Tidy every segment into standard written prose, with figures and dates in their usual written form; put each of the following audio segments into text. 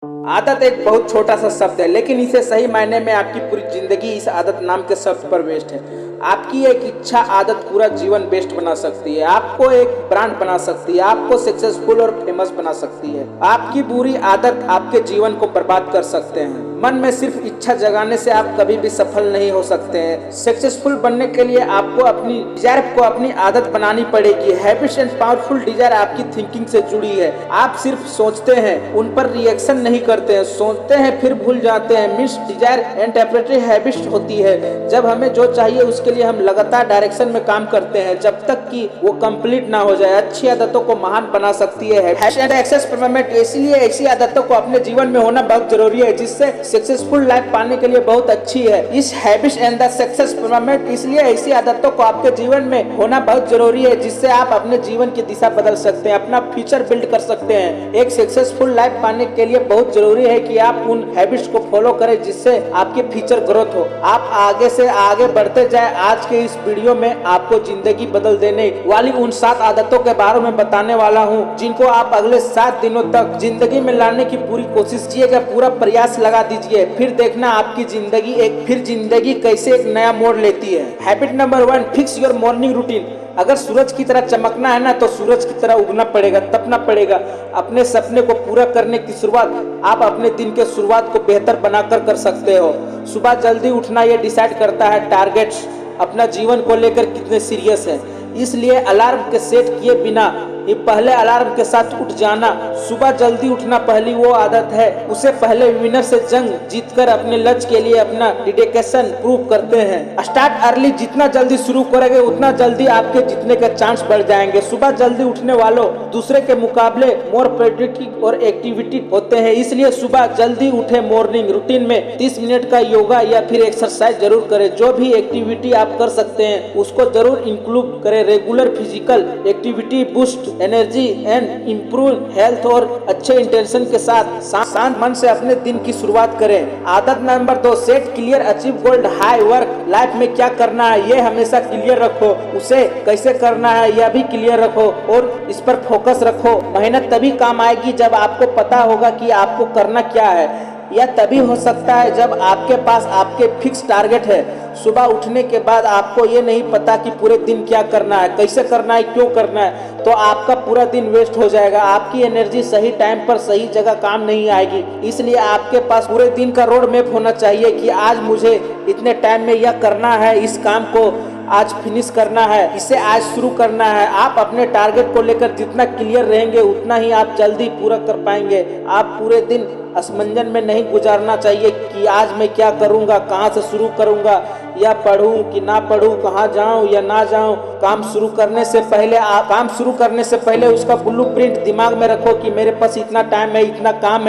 आदत एक बहुत छोटा सा शब्द है, लेकिन इसे सही मायने में आपकी पूरी जिंदगी इस आदत नाम के शब्द पर वेस्ट है। आपकी एक इच्छा आदत पूरा जीवन बेस्ट बना सकती है, आपको एक ब्रांड बना सकती है, आपको सक्सेसफुल और फेमस बना सकती है। आपकी बुरी आदत आपके जीवन को बर्बाद कर सकते हैं। मन में सिर्फ इच्छा जगाने से आप कभी भी सफल नहीं हो सकते हैं। सक्सेसफुल बनने के लिए आपको अपनी डिजायर को अपनी आदत बनानी पड़ेगी। हैबिट्स एंड पावरफुल डिजायर आपकी थिंकिंग से जुड़ी है। आप सिर्फ सोचते हैं, उन पर रिएक्शन नहीं करते हैं, सोचते हैं फिर भूल जाते हैं। Means desire and temporary habits होती है। जब हमें जो चाहिए उसके लिए हम लगातार डायरेक्शन में काम करते हैं जब तक कि वो कंप्लीट ना हो जाए। अच्छी आदतों को महान बना सकती है एक्सेस परमानेंट। इसलिए ऐसी आदतों को अपने जीवन में होना बहुत जरूरी है जिससे सक्सेसफुल लाइफ पाने के लिए बहुत अच्छी है। इस habits and the success permanent, इसलिए ऐसी आदतों को आपके जीवन में होना बहुत जरूरी है जिससे आप अपने जीवन की दिशा बदल सकते हैं, अपना फ्यूचर बिल्ड कर सकते हैं। एक सक्सेसफुल लाइफ पाने के लिए बहुत जरूरी है कि आप उन हैबिट्स को फॉलो करें जिससे आपके फ्यूचर ग्रोथ हो, आप आगे से आगे बढ़ते जाए। आज के इस वीडियो में आपको जिंदगी बदल देने वाली उन 7 आदतों के बारे में बताने वाला हूँ जिनको आप अगले 7 दिनों तक जिंदगी में लाने की पूरी कोशिश कीजिएगा, पूरा प्रयास लगा दीजिए। फिर देखना आपकी जिंदगी कैसे एक नया मोड़ लेती है। Habit number 1, fix your morning routine. अगर सूरज की तरह चमकना है ना तो सूरज की तरह उगना पड़ेगा, तपना पड़ेगा। अपने सपने को पूरा करने की शुरुआत आप अपने दिन के शुरुआत को बेहतर बनाकर कर सकते हो। सुबह जल्दी उठना ये डिसाइड करता है टारगेट्स अपना जीवन को लेकर कितने सीरियस है। इसलिए अलार्म के सेट किए बिना ये पहले अलार्म के साथ उठ जाना। सुबह जल्दी उठना पहली वो आदत है, उसे पहले विनर से जंग जीतकर अपने लक्ष्य के लिए अपना डेडिकेशन प्रूव करते हैं। स्टार्ट अर्ली, जितना जल्दी शुरू करेंगे उतना जल्दी आपके जीतने के चांस बढ़ जाएंगे। सुबह जल्दी उठने वालों दूसरे के मुकाबले मोर प्रोडक्टिव और एक्टिविटी होते हैं, इसलिए सुबह जल्दी उठे। मॉर्निंग रूटीन में 30 मिनट का योगा या फिर एक्सरसाइज जरूर करें। जो भी एक्टिविटी आप कर सकते हैं उसको जरूर इंक्लूड करें। Regular physical activity boost energy and improve health और अच्छे इंटेंशन के साथ शांत मन से अपने दिन की शुरुआत करें। आदत number 2, set clear achieve gold high work. Life में क्या करना है ये हमेशा क्लियर रखो, उसे कैसे करना है यह भी क्लियर रखो और इस पर फोकस रखो। मेहनत तभी काम आएगी जब आपको पता होगा कि आपको करना क्या है। यह तभी हो सकता है जब आपके पास आपके फिक्स टारगेट है। सुबह उठने के बाद आपको ये नहीं पता कि पूरे दिन क्या करना है, कैसे करना है, क्यों करना है, तो आपका पूरा दिन वेस्ट हो जाएगा। आपकी एनर्जी सही टाइम पर सही जगह काम नहीं आएगी। इसलिए आपके पास पूरे दिन का रोड मैप होना चाहिए कि आज मुझे इतने टाइम में यह करना है, इस काम को आज फिनिश करना है, इसे आज शुरू करना है। आप अपने टारगेट को लेकर जितना क्लियर रहेंगे उतना ही आप जल्दी पूरा कर पाएंगे। आप पूरे दिन असमंजन में नहीं गुजारना चाहिए कि आज मैं क्या करूंगा, कहां से शुरू करूंगा, या पढूं कि ना पढूं, कहां जाऊं या ना जाऊं। काम शुरू करने से पहले उसका ब्लूप्रिंट दिमाग में रखो कि मेरे पास इतना टाइम है, इतना काम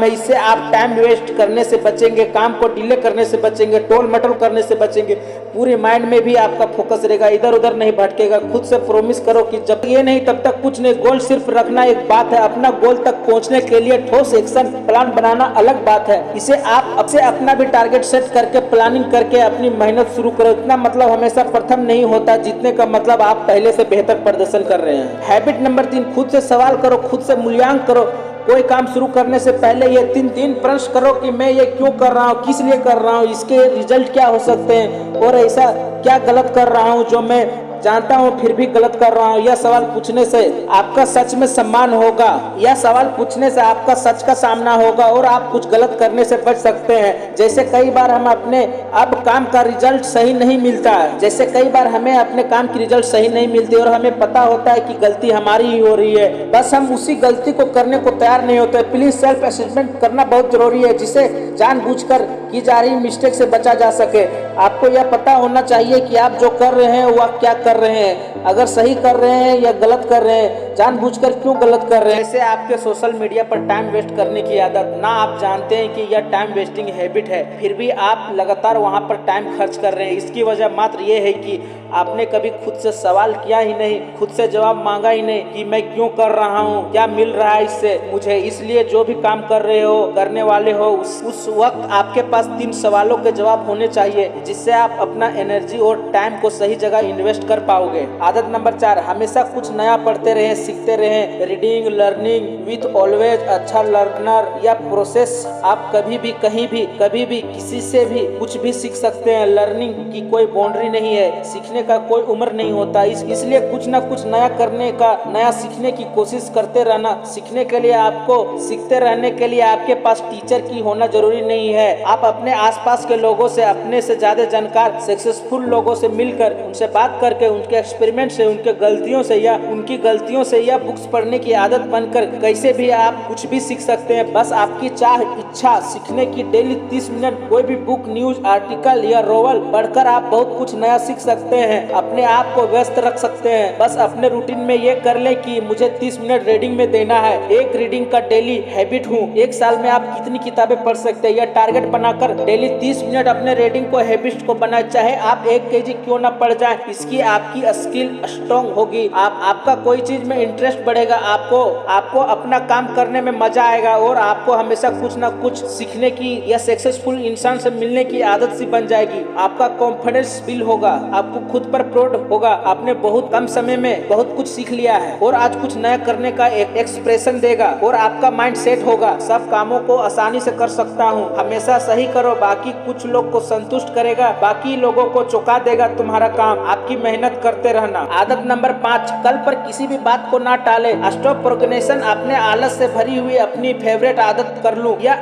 है। इससे आप टाइम वेस्ट करने से बचेंगे, काम को डिले करने से बचेंगे, टोल मटोल करने से बचेंगे। पूरे माइंड में भी आपका फोकस रहेगा, इधर उधर नहीं भटकेगा। खुद से प्रॉमिस करो कि जब ये नहीं तब तक कुछ नहीं। गोल सिर्फ रखना एक बात है, अपना गोल तक पहुंचने के लिए ठोस एक्शन प्लान बनाना अलग बात है। इसे आप अब से अपना भी टारगेट सेट करके प्लानिंग करके अपनी मेहनत शुरू करो। इतना मतलब हमेशा प्रथम नहीं होता जितने का मतलब आप पहले से बेहतर प्रदर्शन कर रहे हैं। हैबिट नंबर 3, खुद से सवाल करो, खुद से मूल्यांकन करो। कोई काम शुरू करने से पहले ये तीन प्रश्न करो कि मैं ये क्यों कर रहा हूँ, किस लिए कर रहा हूँ, इसके रिजल्ट क्या हो सकते हैं और ऐसा क्या गलत कर रहा हूँ जो मैं जानता हूँ फिर भी गलत कर रहा हूँ। यह सवाल पूछने से आपका सच में सम्मान होगा, यह सवाल पूछने से आपका सच का सामना होगा और आप कुछ गलत करने से बच सकते हैं। जैसे कई बार हम अपने काम का रिजल्ट सही नहीं मिलता है, हमें अपने काम की रिजल्ट सही नहीं मिलती और हमें पता होता है कि गलती हमारी ही हो रही है, बस हम उसी गलती को करने को तैयार नहीं होते। प्लीज सेल्फ असेसमेंट करना बहुत जरूरी है जिसे जानबूझकर की जा रही मिस्टेक से बचा जा सके। आपको यह पता होना चाहिए कि आप जो कर रहे हैं वह क्या कर रहे हैं, अगर सही कर रहे हैं या गलत कर रहे हैं, जानबूझकर क्यों गलत कर रहे हैं। जैसे आपके सोशल मीडिया पर टाइम वेस्ट करने की आदत, ना आप जानते हैं कि यह टाइम वेस्टिंग हैबिट है, फिर भी आप लगातार वहां पर टाइम खर्च कर रहे हैं। इसकी वजह मात्र ये है कि आपने कभी खुद से सवाल किया ही नहीं, खुद से जवाब मांगा ही नहीं कि मैं क्यों कर रहा हूँ, क्या मिल रहा है इससे मुझे। इसलिए जो भी काम कर रहे हो, करने वाले हो, उस वक्त आपके पास 3 सवालों के जवाब होने चाहिए जिससे आप अपना एनर्जी और टाइम को सही जगह इन्वेस्ट कर पाओगे। आदत नंबर 4, हमेशा कुछ नया पढ़ते रहे, सीखते रहें। रीडिंग, लर्निंग विथ ऑलवेज अच्छा लर्नर या प्रोसेस। आप कभी भी कहीं भी कभी भी किसी से भी कुछ भी सीख सकते हैं। लर्निंग की कोई बाउंड्री नहीं है, सीखने का कोई उम्र नहीं होता। इसलिए कुछ ना कुछ नया करने का, नया सीखने की कोशिश करते रहना। सीखने के लिए आपको सीखते रहने के लिए आपके पास टीचर की होना जरूरी नहीं है। आप अपने आसपास के लोगों से, अपने से ज्यादा जानकार सक्सेसफुल लोगों से मिलकर, उनसे बात करके, उनके एक्सपेरिमेंट से, उनके गलतियों से या उनकी गलतियों से या बुक्स पढ़ने की आदत बनकर कैसे भी आप कुछ भी सीख सकते हैं। बस आपकी चाह, इच्छा, सीखने की डेली 30 मिनट कोई भी बुक, न्यूज आर्टिकल या नोवेल पढ़कर आप बहुत कुछ नया सीख सकते हैं। अपने आप को व्यस्त रख सकते हैं। बस अपने रूटीन में ये कर ले कि मुझे 30 मिनट रीडिंग में देना है। एक रीडिंग का डेली हैबिट हूँ। एक साल में आप कितनी किताबें पढ़ सकते हैं, यह टारगेट बनाकर डेली 30 मिनट अपने रीडिंग को हैबिट को बनाए। चाहे आप 1 kg क्यों ना पढ़ जाए, इसकी आपकी स्किल स्ट्रॉन्ग होगी। आपका कोई चीज में इंटरेस्ट बढ़ेगा। आपको अपना काम करने में मजा आएगा और आपको हमेशा कुछ ना कुछ सीखने की या सक्सेसफुल इंसान से मिलने की आदत सी बन जाएगी। आपका कॉन्फिडेंस बिल्ड होगा, आपको खुद पर प्राउड होगा। आपने बहुत कम समय में बहुत कुछ सीख लिया है और आज कुछ नया करने का एक एक्सप्रेशन देगा और आपका माइंड सेट होगा। सब कामों को आसानी से कर सकता हूँ। हमेशा सही करो, बाकी कुछ लोग को संतुष्ट करेगा, बाकी लोगों को चौंका देगा तुम्हारा काम। आपकी मेहनत करते रहना। आदत नंबर 5, कल पर किसी भी बात को ना टाले। Stop procrastination. अपने आलस से भरी हुई अपनी फेवरेट आदत कर लूं या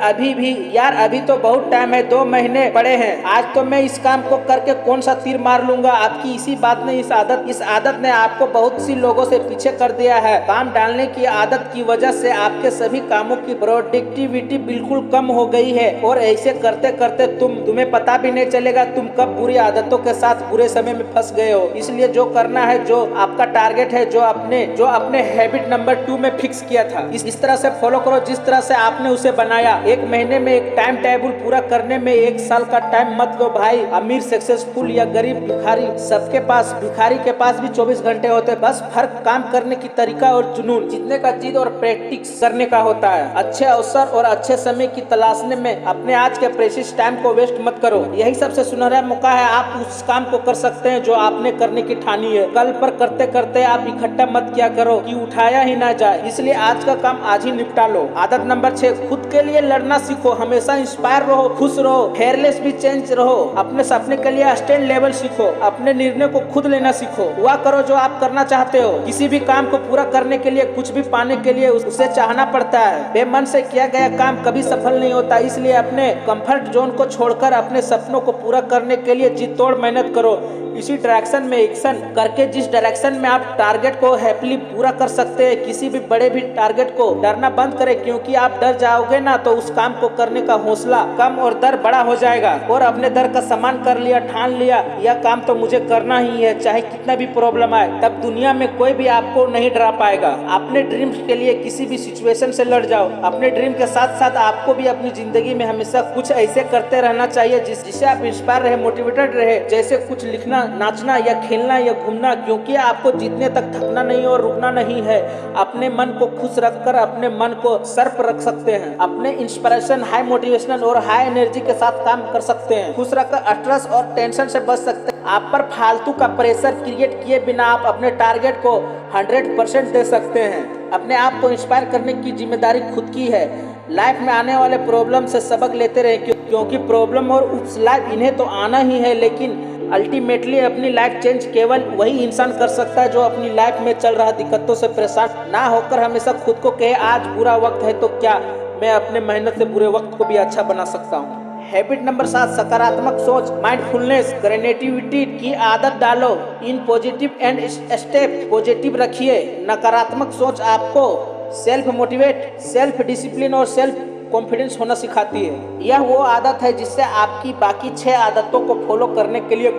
अभी तो बहुत टाइम है, 2 महीने पड़े हैं, आज तो मैं इस काम को करके कौन सा तीर मार लूंगा। आपकी इसी बात ने इस आदत ने आपको बहुत सी लोगों से पीछे कर दिया है। काम डालने की आदत की वजह से आपके सभी कामों की प्रोडक्टिविटी बिल्कुल कम हो गई है और ऐसे करते करते तुम्हें पता भी नहीं चलेगा तुम कब बुरी आदतों के साथ बुरे समय में फंस गए हो। इसलिए जो करना है, जो आपका टारगेट है, जो आपने हैबिट नंबर 2 में फिक्स किया था, इस तरह से फॉलो करो जिस तरह से आपने उसे बनाया। 1 महीने में एक टाइम टेबल पूरा करने में 1 साल का टाइम मत लो भाई। अमीर, सक्सेसफुल या गरीब, भिखारी, सबके पास, भिखारी के पास भी 24 घंटे होते हैं। बस फर्क काम करने की तरीका और जुनून, जितने का जिद और प्रैक्टिस करने का होता है। अच्छे अवसर और अच्छे समय की तलाशने में अपने आज के प्रेशियस टाइम को वेस्ट मत करो। यही सबसे सुनहरा मौका है। आप उस काम को कर सकते हैं जो आपने करने की ठानी है। कल पर करते करते आप इकट्ठा मत क्या करो कि उठाया ही ना जाए। इसलिए आज का काम आज ही निपटा लो। आदत नंबर 6, खुद के लिए लड़ना सीखो। हमेशा इंस्पायर रहो, खुश रहो, फेयरलेस भी चेंज रहो। अपने सपने के लिए स्टैंड लेवल सीखो। अपने निर्णय को खुद लेना सीखो। हुआ करो जो आप करना चाहते हो। किसी भी काम को पूरा करने के लिए, कुछ भी पाने के लिए उसे चाहना पड़ता है। बेमन से किया गया काम कभी सफल नहीं होता। इसलिए अपने कंफर्ट जोन को छोड़कर अपने सपनों को पूरा करने के लिए जी तोड़ मेहनत करो। इसी डायरेक्शन में एक्शन करके, जिस डायरेक्शन में आप टारगेट को हैप्पीली पूरा कर सकते हैं, किसी भी बड़े भी टारगेट को डरना बंद करें, क्योंकि आप डर जाओगे ना तो उस काम को करने का हौसला कम और डर बड़ा हो जाएगा। और अपने डर का सम्मान कर लिया, ठान लिया यह काम तो मुझे करना ही है, चाहे कितना भी प्रॉब्लम आए, तब दुनिया में कोई भी आपको नहीं डरा पाएगा। अपने ड्रीम्स के लिए किसी भी सिचुएशन से लड़ जाओ। अपने ड्रीम के साथ साथ आपको भी अपनी जिंदगी में हमेशा कुछ ऐसे करते रहना चाहिए जिससे आप इंस्पायर रहे, मोटिवेटेड रहे। जैसे कुछ लिखना, नाचना या खेलना या घूमना, क्योंकि आपको जीतने तक थकना नहीं और रुकना नहीं है। अपने मन को खुश रखकर अपने मन को सर्प रख सकते हैं। अपने इंस्पिरेशन, हाई मोटिवेशनल और हाई एनर्जी के साथ काम कर सकते हैं। खुश रखकर स्ट्रेस और टेंशन से बच सकते हैं। आप पर फालतू का प्रेशर क्रिएट किए बिना आप अपने टारगेट को 100% दे सकते हैं। अपने आप को इंस्पायर करने की जिम्मेदारी खुद की है। लाइफ में आने वाले प्रॉब्लम से सबक लेते रहे, क्योंकि प्रॉब्लम और उस लाइफ इन्हें तो आना ही है, लेकिन अल्टीमेटली अपनी लाइफ चेंज केवल वही इंसान कर सकता है जो अपनी लाइफ में चल रहा दिक्कतों से परेशान ना होकर हमेशा खुद को कहे आज बुरा वक्त है तो क्या मैं अपने मेहनत से बुरे वक्त को भी अच्छा बना सकता हूँ। हैबिट नंबर 7, सकारात्मक सोच, माइंडफुलनेस, क्रिएटिविटी की आदत डालो। In positive and step positive रखिए। नकारात्मक सोच आपको सेल्फ मोटिवेट, सेल्फ डिसिप्लिन और सेल्फ कॉन्फिडेंस होना सिखाती है। यह वो आदत है जिससे आपकी बाकी 6 आदतों को फॉलो करने के लिए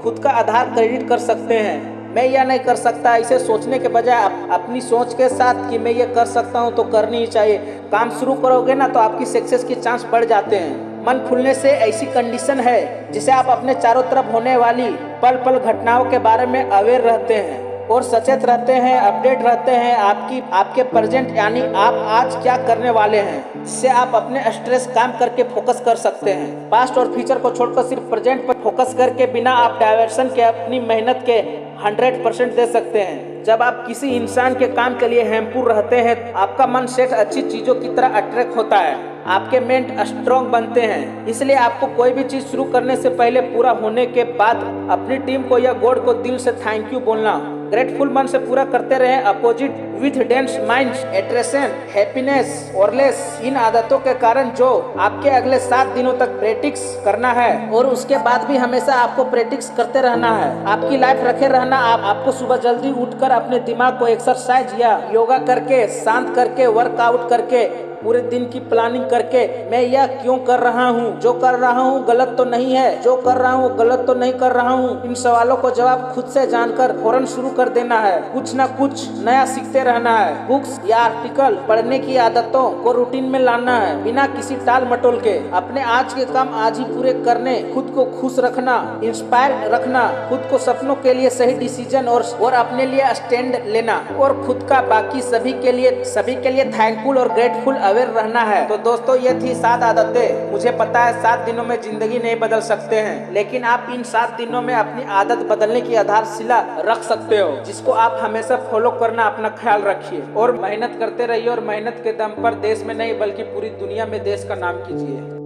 खुद का आधार क्रेडिट कर सकते हैं। मैं यह नहीं कर सकता, इसे सोचने के बजाय अपनी सोच के साथ कि मैं ये कर सकता हूँ तो करनी ही चाहिए। काम शुरू करोगे ना तो आपकी सक्सेस के चांस बढ़ जाते हैं। मन खुलने से ऐसी कंडीशन है जिसे आप अपने चारों तरफ होने वाली पल पल घटनाओं के बारे में अवेयर रहते हैं और सचेत रहते हैं, अपडेट रहते हैं। आपके प्रेजेंट यानी आप आज क्या करने वाले हैं, इससे आप अपने स्ट्रेस काम करके फोकस कर सकते हैं। पास्ट और फ्यूचर को छोड़कर सिर्फ प्रेजेंट पर फोकस करके बिना आप डायवर्सन के अपनी मेहनत के 100% दे सकते हैं। जब आप किसी इंसान के काम के लिए हैम्पुर रहते हैं, आपका मन सेट अच्छी चीजों की तरह अट्रैक्ट होता है, आपके मेंट स्ट्रॉन्ग बनते हैं। इसलिए आपको कोई भी चीज शुरू करने से पहले पूरा होने के बाद अपनी टीम को या गॉड को दिल से थैंक यू बोलना, ग्रेटफुल मन से पूरा करते रहे। Opposite with dense minds, attrition, happiness और लेस, इन आदतों के कारण जो आपके अगले 7 दिनों तक प्रैक्टिस करना है और उसके बाद भी हमेशा आपको प्रैक्टिस करते रहना है। आपकी लाइफ रखे रहना। आपको सुबह जल्दी उठकर अपने दिमाग को एक्सरसाइज या योगा करके, शांत करके, वर्कआउट करके, पूरे दिन की प्लानिंग करके, मैं यह क्यों कर रहा हूँ, जो कर रहा हूँ गलत तो नहीं है, जो कर रहा हूँ गलत तो नहीं कर रहा हूँ, इन सवालों को जवाब खुद से जानकर फौरन शुरू कर देना है। कुछ ना कुछ नया सीखते रहना है। बुक्स या आर्टिकल पढ़ने की आदतों को रूटीन में लाना है, बिना किसी टाल मटोल के। अपने आज के काम आज ही पूरे करने, खुद को खुश रखना, इंस्पायर रखना, खुद को सपनों के लिए सही डिसीजन और अपने लिए स्टैंड लेना, और खुद का बाकी सभी के लिए थैंकफुल और ग्रेटफुल अवेयर रहना है। तो दोस्तों, ये थी 7 आदतें। मुझे पता है 7 दिनों में जिंदगी नहीं बदल सकते हैं, लेकिन आप इन 7 दिनों में अपनी आदत बदलने की आधारशिला रख सकते हो, जिसको आप हमेशा फॉलो करना अपना ख्याल रखिए और मेहनत करते रहिए। और मेहनत के दम पर देश में नहीं बल्कि पूरी दुनिया में देश का नाम कीजिए।